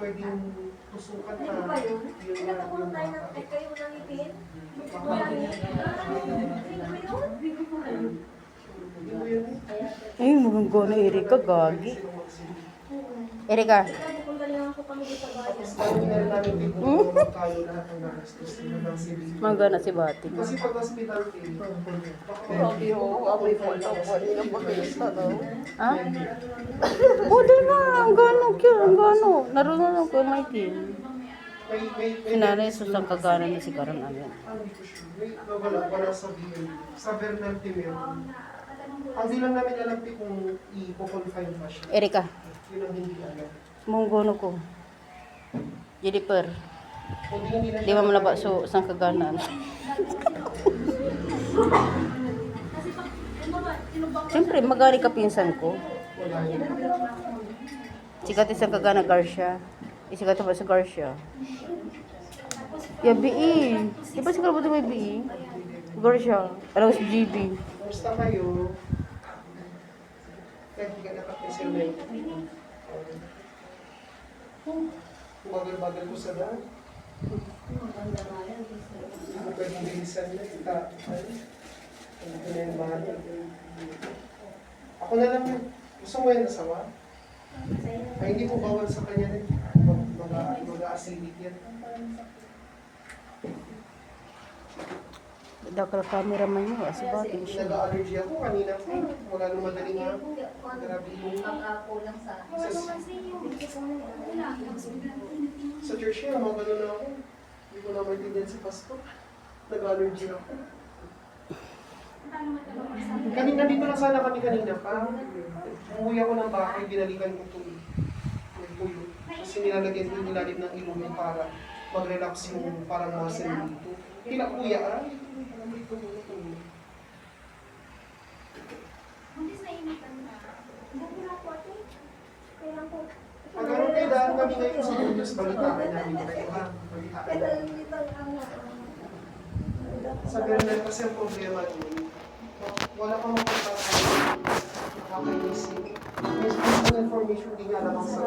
pwedeng tusukan ka. Ano ba yun? Yun nga, Pinatakulong tayo yung ng kayo ng ipin? baka. Hindi mo yun eh. Ay, maganda na Erika, gagi. Erika. Pupunta lang ako kami sa bayan. Tapos tanongin na rin namin din kung magkano lahat ng nagastos nila ng civil. Magana si Bati. Kasi pag hospital fee, Grabe ho, amoy po lang po. Hindi na po sa daw. Ha? Pwede na, ang gano, ang gano. Narunong ko may team. Sinanay susang kagana ni si Karan amin. wala sa BL. Sa Bernal meron. Hindi lang namin alam kung i-confine pa siya. Erika, Yun ang hindi alam. mong gono ko. Jennifer, Hindi na di ba malaba so sang kagana? Siyempre, magari ka pinsan ko. wala yun. Sikat isang kagana Garcia. Isikat pa sa Garcia. Ya, BE. Di ba sikat ba ito may BE? Garcia. Alam si GB. Kamusta kayo? Kahit hindi ka nakapisil na yun. Bagal-bagal ko sa daan. Ano pwedeng bilisan na? Ano na yung bahay? Ako na lang yun. Gusto mo yan nasawa? Ay, hindi ko bawal sa kanya rin. Mag-a-acidic yan. Dakal camera man yun. Asibatin siya. Nag-allergy ako kanina po. Wala nang madaling nga. Grabe yung... Pagkakulang sa... Sa church niya, mga gano'n na ako. Hindi ko na maintindihan si pastor. Nag-allergy ako. Kanina dito na sana kami kanina pa. Umuwi ako ng bahay, binalikan ko itong puyo. Kasi nilalagyan ko yung nilalim ng ilong para mag-relax yung parang muscle dito. Kila kuya ah. Pagkaroon kayo dahil kami ngayon sa Diyos, balitaan namin kayo ha. Balitaan namin. Sa Bernal kasi ang problema doon, wala kang mapagkakaroon. Nakakainis. May information din nga lang sa